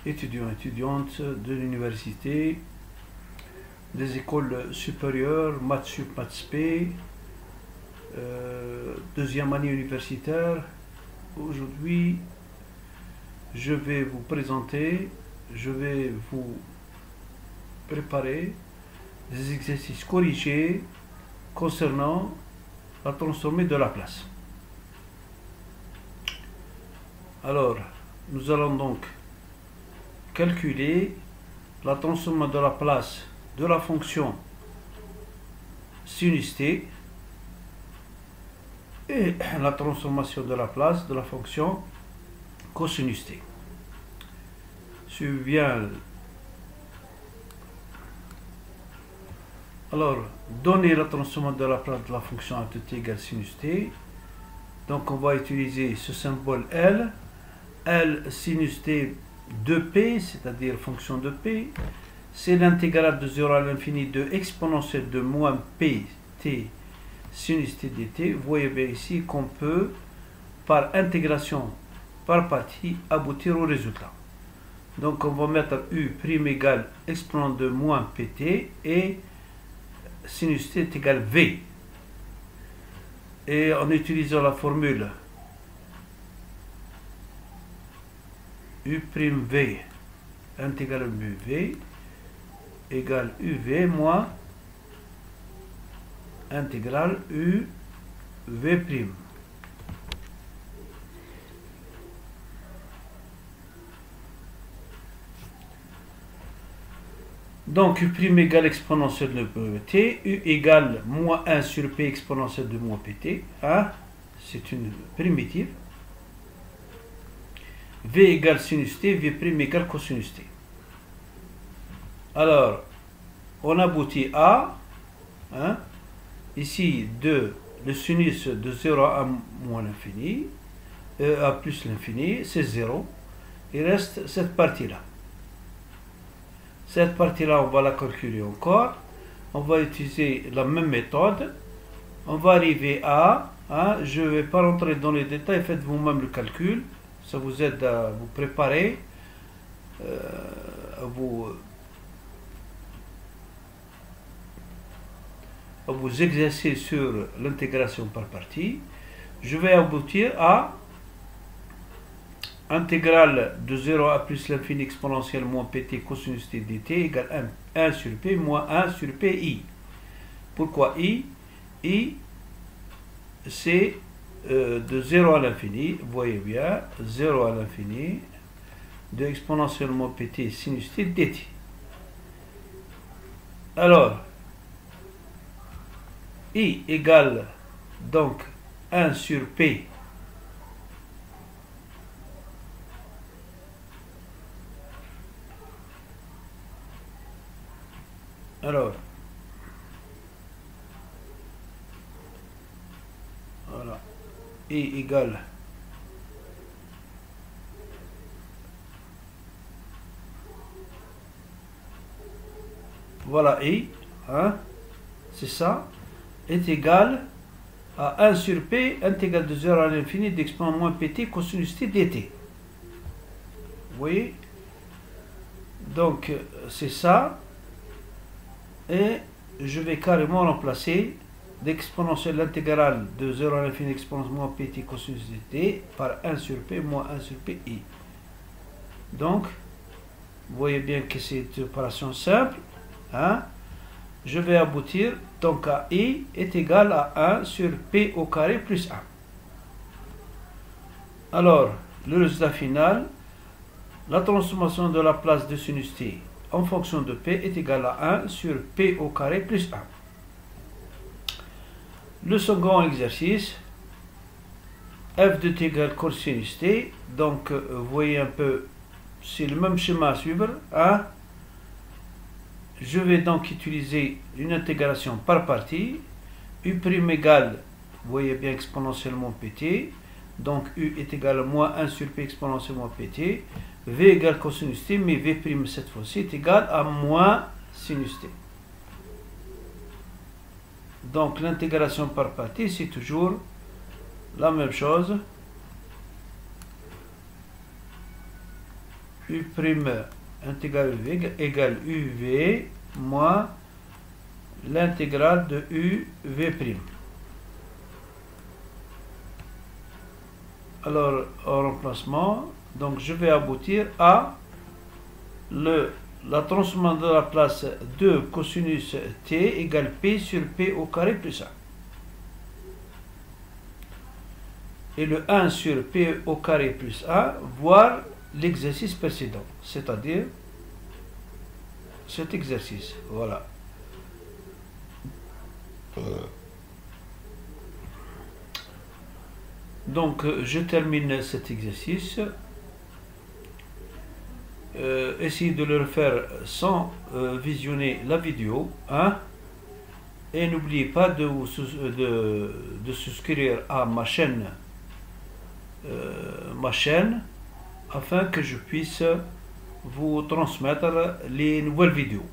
étudiants, étudiantes de l'université, des écoles supérieures, maths sup, maths spé, deuxième année universitaire. Aujourd'hui, je vais vous présenter, je vais vous préparer des exercices corrigés concernant la transformée de Laplace. Alors, nous allons donc calculer la transformée de Laplace de la fonction sinus t et la transformation de Laplace de la fonction cosinus t. Suivez bien. Alors, donner la transformation de Laplace de la fonction a t égale sinus t. Donc, on va utiliser ce symbole L. L sinus t de p, c'est-à-dire fonction de p, c'est l'intégrale de 0 à l'infini de exponentielle de moins pt sinus t dt. Vous voyez bien ici qu'on peut, par intégration par partie, aboutir au résultat. Donc on va mettre u' égale exponent de moins pt et sinus t est égal v. Et en utilisant la formule u'v intégrale uv égale uv moins intégrale uv'. Donc u' égale exponentielle de t, u égale moins 1 sur p exponentielle de moins pt, hein? C'est une primitive. V égale sinus t, v' égale cosinus t. Alors, on aboutit à, hein, ici, le sinus de 0 à moins l'infini, à plus l'infini, c'est 0. Il reste cette partie-là. Cette partie-là, on va la calculer encore. On va utiliser la même méthode. On va arriver à, hein, je ne vais pas rentrer dans les détails, faites vous-même le calcul. Ça vous aide à vous préparer, à vous exercer sur l'intégration par partie. Je vais aboutir à intégrale de 0 à plus l'infini exponentielle moins pt cosinus t dt égale 1 sur p moins 1 sur pi. Pourquoi i? I, c'est de 0 à l'infini, vous voyez bien, 0 à l'infini, de exponentiellement pt sinus t dt. Alors, i égale donc 1 sur p alors voilà, i égale voilà i, hein, c'est ça, est égal à 1 sur p intégrale de 0 à l'infini d'exponent moins pt cosinus t dt. Vous voyez? Donc c'est ça, et je vais carrément remplacer l'exponentielle l'intégrale de 0 à l'infini d'exponent moins pt cosinus dt par 1 sur p moins 1 sur pi. Donc vous voyez bien que c'est une opération simple, hein? Je vais aboutir donc à i est égal à 1 sur p au carré plus 1. Alors, le résultat final, la transformation de Laplace de sinus t en fonction de p est égal à 1 sur p au carré plus 1. Le second exercice, f de t égale cosinus t. Donc, vous voyez un peu, c'est le même schéma à suivre, hein? Je vais donc utiliser une intégration par partie. U' égale, vous voyez bien, exponentiellement pt. Donc u est égal à moins 1 sur p exponentiellement pt. V égale cosinus t, mais v' cette fois-ci est égal à moins sinus t. Donc l'intégration par partie, c'est toujours la même chose. U' intégrale UV égale UV moins l'intégrale de UV'. Alors, en remplacement, donc je vais aboutir à la transformation de la place de cosinus t égale p sur p au carré plus 1. Et le 1 sur p au carré plus 1, voire l'exercice précédent, c'est-à-dire cet exercice. Voilà. Donc, je termine cet exercice. Essayez de le refaire sans visionner la vidéo. Hein? Et n'oubliez pas de souscrire à ma chaîne afin que je puisse vous transmettre les nouvelles vidéos.